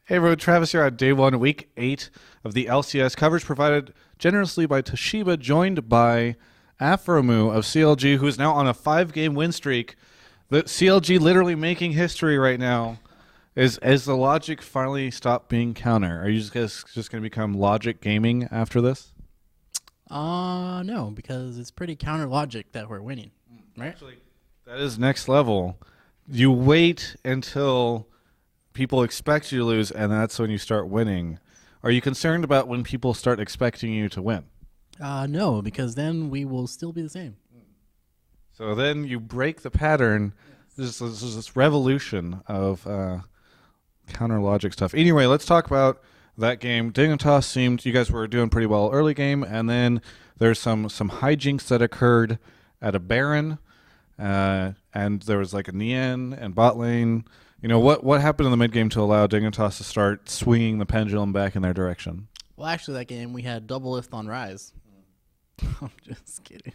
Hey everyone, Travis here on day one, week 8 of the LCS. Coverage provided generously by Toshiba, joined by Aphromoo of CLG, who is now on a 5-game win streak. The CLG literally making history right now. As the Logic finally stopped being counter, are you just going to become Logic Gaming after this? No, because it's pretty counter logic that we're winning, right? Actually, that is next level. You wait until people expect you to lose, and that's when you start winning. Are you concerned about when people start expecting you to win? No, because then we will still be the same. So then you break the pattern. Yes. This is this revolution of counter logic stuff. Anyway, let's talk about that game. Dignitas seemed you guys were doing pretty well early game, and then there's some hijinks that occurred at a Baron, and there was like a Nien and bot lane. You know, what happened in the mid game to allow Dignitas to start swinging the pendulum back in their direction? Well, actually, that game we had double lift on Ryze. I'm just kidding.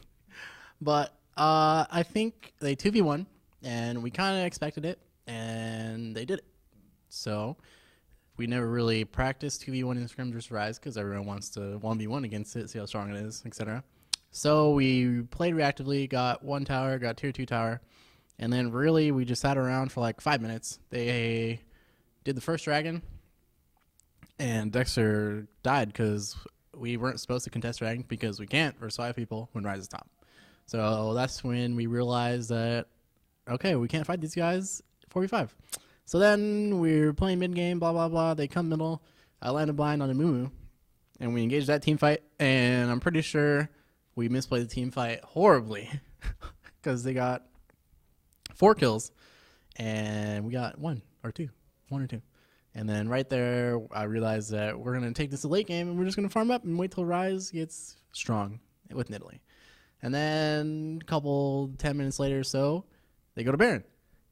But I think they 2v1, and we kind of expected it, and they did it. So we never really practiced 2v1 in scrims versus Ryze because everyone wants to 1v1 against it, see how strong it is, etc. So we played reactively, got 1 tower, got tier 2 tower. And then really we just sat around for like 5 minutes. They did the first dragon, and Dexter died because we weren't supposed to contest dragon because we can't versus 5 people when Ryze is top. So that's when we realized that, okay, we can't fight these guys 4v5. So then we were playing mid game, blah, blah, blah. They come middle. I landed blind on a Aphromoo, and we engaged that team fight. And I'm pretty sure we misplayed the team fight horribly because they got 4 kills, and we got 1 or 2. And then right there, I realized that we're going to take this to late game, and we're just going to farm up and wait till Ryze gets strong with Nidalee. And then a couple 10 minutes later or so, they go to Baron.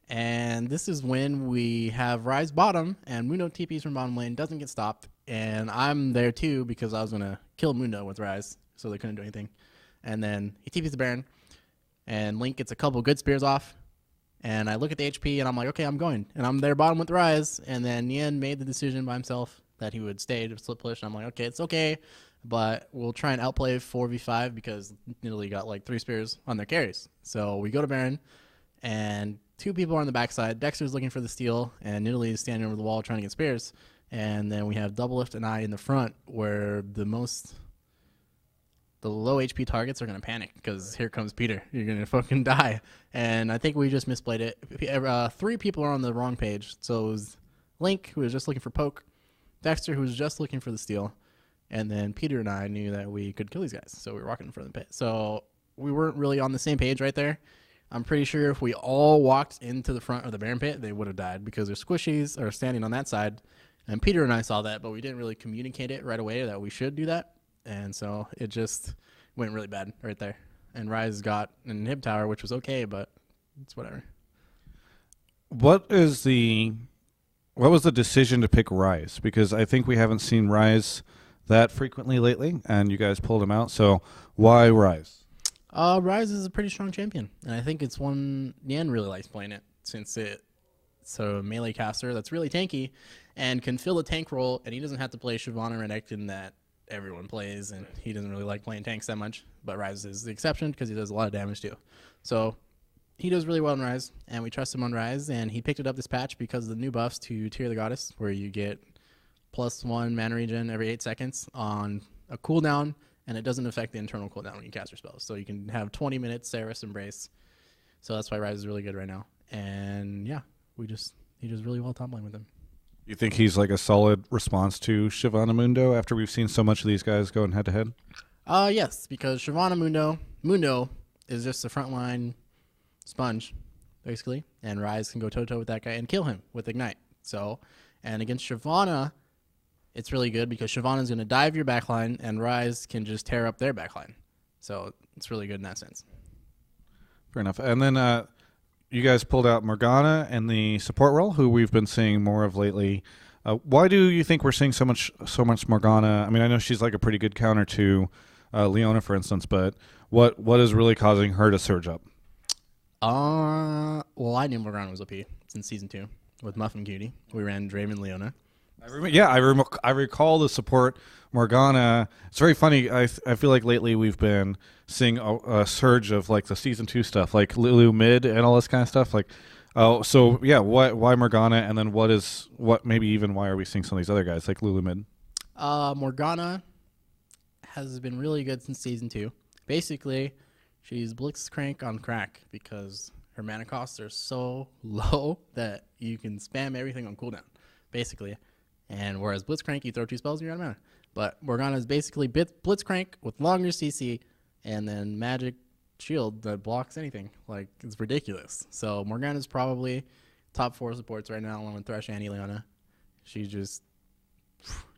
And this is when we have Ryze bottom, and Mundo TPs from bottom lane, doesn't get stopped. And I'm there too because I was going to kill Mundo with Ryze, so they couldn't do anything. And then he TPs the Baron, and Link gets a couple good spears off. And I look at the HP, and I'm like, okay, I'm going. And I'm there bottom with Ryze. And then Nien made the decision by himself that he would stay to split push. And I'm like, okay, it's okay. But we'll try and outplay 4v5 because Nidalee got like 3 spears on their carries. So we go to Baron, and 2 people are on the backside. Dexter's looking for the steal, and Nidalee is standing over the wall trying to get spears. And then we have Double Lift and I in the front where the low HP targets are going to panic because here comes Peter. You're going to fucking die. And I think we just misplayed it. 3 people are on the wrong page. So it was Link, who was just looking for poke, Dexter, who was just looking for the steal, and then Peter and I knew that we could kill these guys. So we were walking in front of the pit. So we weren't really on the same page right there. I'm pretty sure if we all walked into the front of the Baron pit, they would have died because their squishies are standing on that side. And Peter and I saw that, but we didn't really communicate it right away that we should do that. And so it just went really bad right there. And Ryze got an inhib tower, which was okay, but it's whatever. What was the decision to pick Ryze? Because I think we haven't seen Ryze that frequently lately, and you guys pulled him out. So why Ryze? Ryze is a pretty strong champion, and I think it's one Nien really likes playing it since it's a melee caster that's really tanky and can fill the tank role, and he doesn't have to play Shyvana or Renekton that everyone plays, and he doesn't really like playing tanks that much, but Ryze is the exception because he does a lot of damage too. So he does really well on Ryze, and we trust him on Ryze, and he picked it up this patch because of the new buffs to Tear the Goddess, where you get +1 mana regen every 8 seconds on a cooldown, and it doesn't affect the internal cooldown when you cast your spells. So you can have 20 minutes Ceres Embrace. So that's why Ryze is really good right now. And yeah, he does really well top lane with him. You think he's like a solid response to Shyvana Mundo after we've seen so much of these guys going head to head? Yes, because Shyvana Mundo is just a frontline sponge, basically, and Ryze can go toe-to-toe with that guy and kill him with Ignite. So, and against Shyvana, it's really good because Shyvana's going to dive your backline, and Ryze can just tear up their backline. So it's really good in that sense. Fair enough. And then you guys pulled out Morgana and the support role, who we've been seeing more of lately. Why do you think we're seeing so much Morgana? I mean, I know she's like a pretty good counter to Leona, for instance, but what is really causing her to surge up? Well, I knew Morgana was OP since Season 2 with Muffin Cutie. We ran Draven Leona. I recall the support Morgana. It's very funny. I feel like lately we've been seeing a surge of like the season 2 stuff, like Lulu mid and all this kind of stuff. Like, oh, so yeah, why Morgana, and then what maybe even why are we seeing some of these other guys like Lulu mid? Morgana has been really good since season 2. Basically, she's Blitzcrank on crack because her mana costs are so low that you can spam everything on cooldown, basically. And whereas Blitzcrank, you throw 2 spells and you're out of mana. But Morgana is basically Blitzcrank with longer CC and then magic shield that blocks anything. Like, it's ridiculous. So Morgana is probably top 4 supports right now along with Thresh and Ileana. She just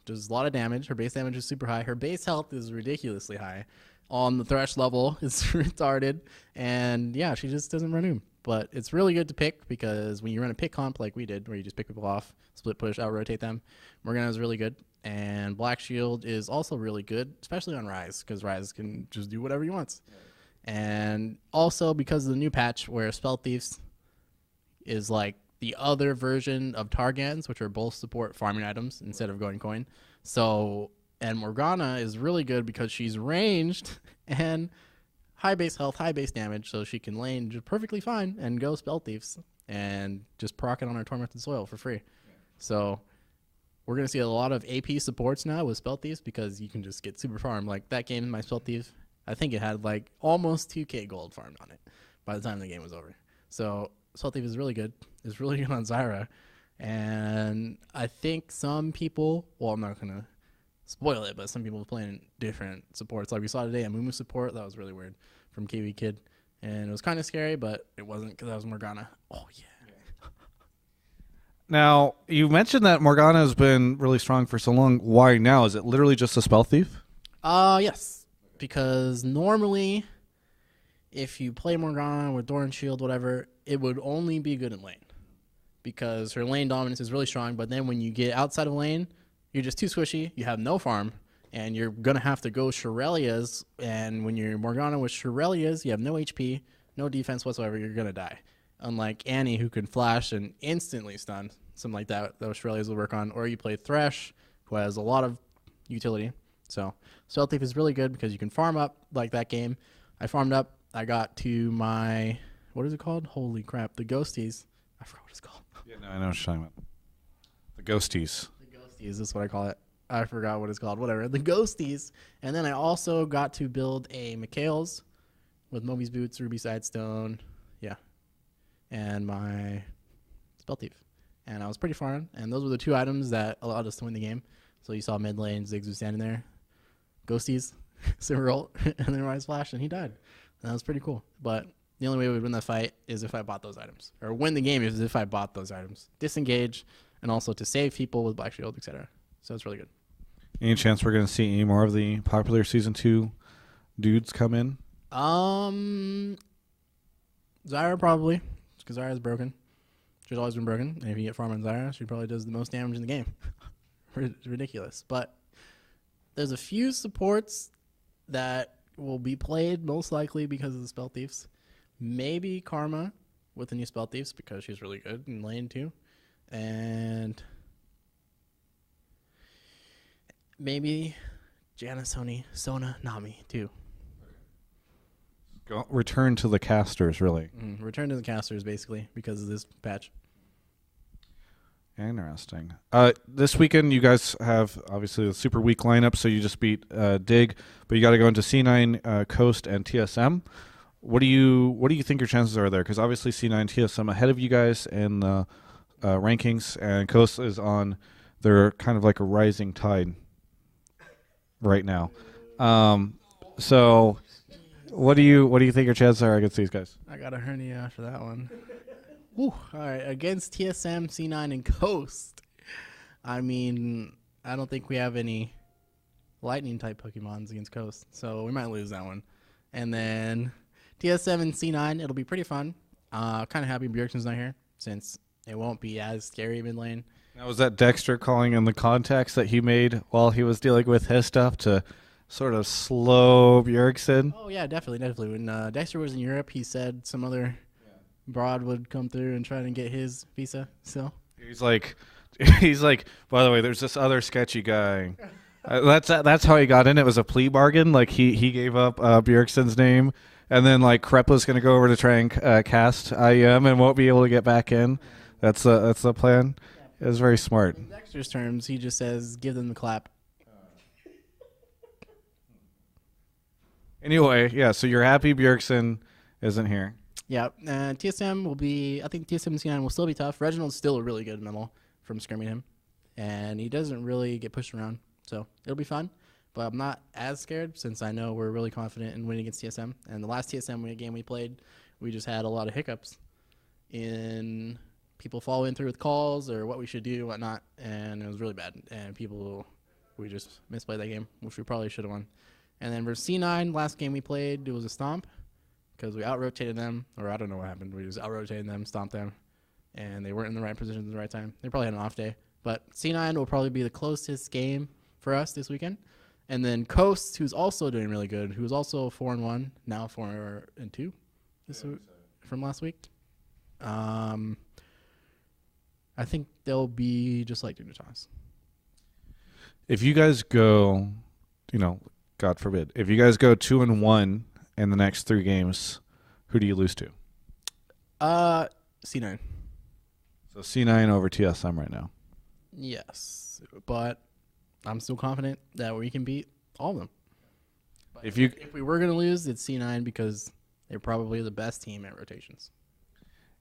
does a lot of damage. Her base damage is super high. Her base health is ridiculously high. On the Thresh level, it's retarded. And yeah, she just doesn't run But it's really good to pick because when you run a pick comp like we did, where you just pick people off, split push, out rotate them, Morgana is really good. And Black Shield is also really good, especially on Ryze, because Ryze can just do whatever he wants. Right. And also because of the new patch where Spell Thieves is like the other version of Targans, which are both support farming items instead of going coin. So, and Morgana is really good because she's ranged and high base health, high base damage, so she can lane just perfectly fine and go Spell Thieves and just proc it on her Tormented Soil for free. Yeah. So we're going to see a lot of AP supports now with Spell Thieves because you can just get super farm. Like that game, my Spell Thief, I think it had like almost 2k gold farmed on it by the time the game was over. So Spell Thief is really good. It's really good on Zyra. And I think some people, well, I'm not going to spoil it, but some people playing different supports. Like we saw today, a Mumu support. That was really weird from Kiwi Kid. And it was kind of scary, but it wasn't because that was Morgana. Oh, yeah. Now, you mentioned that Morgana has been really strong for so long. Why now? Is it literally just a Spell Thief? Yes. Because normally, if you play Morgana with Doran Shield, whatever, it would only be good in lane. Because her lane dominance is really strong, but then when you get outside of lane, you're just too squishy, you have no farm, and you're going to have to go Shurelya's, and when you're Morgana with Shurelya's, you have no HP, no defense whatsoever, you're going to die. Unlike Annie, who can flash and instantly stun, something like that Shurelya's will work on, or you play Thresh, who has a lot of utility. So Spell Thief is really good because you can farm up like that game. I farmed up, I got to my, what is it called? Holy crap, the Ghosties. I forgot what it's called. Yeah, no, I know what you're talking about. The Ghosties. Is this what I call it? I forgot what it's called. Whatever. The Ghosties. And then I also got to build a Mikhail's with Moby's Boots, Ruby Sidestone. Yeah. And my Spell Thief. And I was pretty far. And those were the 2 items that allowed us to win the game. So you saw mid lane, Ziggs was standing there. Ghosties, Silver Ult, and then Ryze flashed, and he died. And that was pretty cool. But the only way we would win that fight is if I bought those items. Or win the game is if I bought those items. Disengage. And also to save people with Black Shield, etc. So it's really good. Any chance we're going to see any more of the popular Season 2 dudes come in? Zyra probably, because Zyra's broken. She's always been broken. And if you get farm on Zyra, she probably does the most damage in the game. It's ridiculous. But there's a few supports that will be played most likely because of the Spell Thieves. Maybe Karma with the new Spell Thieves because she's really good in lane too. And maybe Janice, Sona, Nami too. Return to the casters, really. Return to the casters, basically, because of this patch. Interesting. This weekend, you guys have obviously a super weak lineup, so you just beat Dig, but you got to go into C9, Coast, and TSM. What do you think your chances are there? Because obviously C9, TSM ahead of you guys in the rankings, and Coast is on. They're kind of like a rising tide right now. So, what do you think your chances are against these guys? I got a hernia after that one. Whew. All right, against TSM, C9, and Coast. I mean, I don't think we have any lightning type Pokemons against Coast, so we might lose that one. And then TSM and C9, it'll be pretty fun. Kind of happy Bjergsen's not here, since it won't be as scary mid lane. Now, was that Dexter calling in the contacts that he made while he was dealing with his stuff to sort of slow Bjergsen? Oh, yeah, definitely. When Dexter was in Europe, he said some other broad would come through and try to get his visa. So he's like, He's like, by the way, there's this other sketchy guy. That's how he got in. It was a plea bargain. Like he gave up Bjergsen's name, and then like Krepla's going to go over to try and cast IEM and won't be able to get back in. That's the plan. It was very smart. In Dexter's terms, he just says, "Give them the clap." Anyway, yeah. So you're happy Bjergsen isn't here. Yeah, TSM will be. I think TSM and C9 will still be tough. Reginald's still a really good middle from scrimming him, and he doesn't really get pushed around, so it'll be fun. But I'm not as scared since I know we're really confident in winning against TSM. And the last TSM game we played, we just had a lot of hiccups in people following through with calls or what we should do and whatnot, and it was really bad. And we just misplayed that game, which we probably should have won. And then versus C9, last game we played, it was a stomp because we out-rotated them, or I don't know what happened. We just out-rotated them, stomped them, and they weren't in the right position at the right time. They probably had an off day. But C9 will probably be the closest game for us this weekend. And then Coast, who's also doing really good, who's also 4-1, now 4-2 from last week. I think they'll be just like Dignitas. If you guys go, God forbid, if you guys go 2-1 in the next 3 games, who do you lose to? C9. So C9 over TSM right now. Yes, but I'm still confident that we can beat all of them. But if we were going to lose, it's C9 because they're probably the best team at rotations.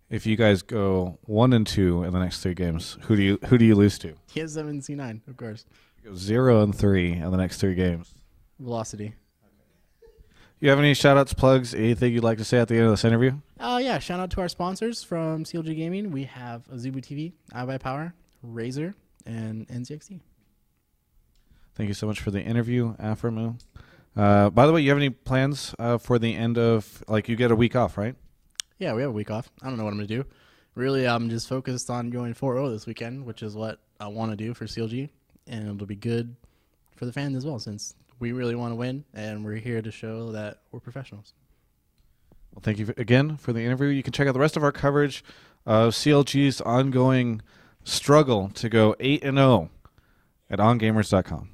If you guys go 1-2 in the next 3 games, who do you lose to? TSM and C9, of course. You go 0-3 in the next 3 games. Velocity. You have any shout-outs, plugs, anything you'd like to say at the end of this interview? Yeah, shout out to our sponsors from CLG Gaming. We have Azubu TV, iBuyPower, Razer, and NZXT. Thank you so much for the interview, Aphromoo. By the way, you have any plans for the end of, you get a week off, right? Yeah, we have a week off. I don't know what I'm going to do. Really, I'm just focused on going 4-0 this weekend, which is what I want to do for CLG. And it'll be good for the fans as well, since we really want to win, and we're here to show that we're professionals. Well, thank you again for the interview. You can check out the rest of our coverage of CLG's ongoing struggle to go 8-0 at ongamers.com.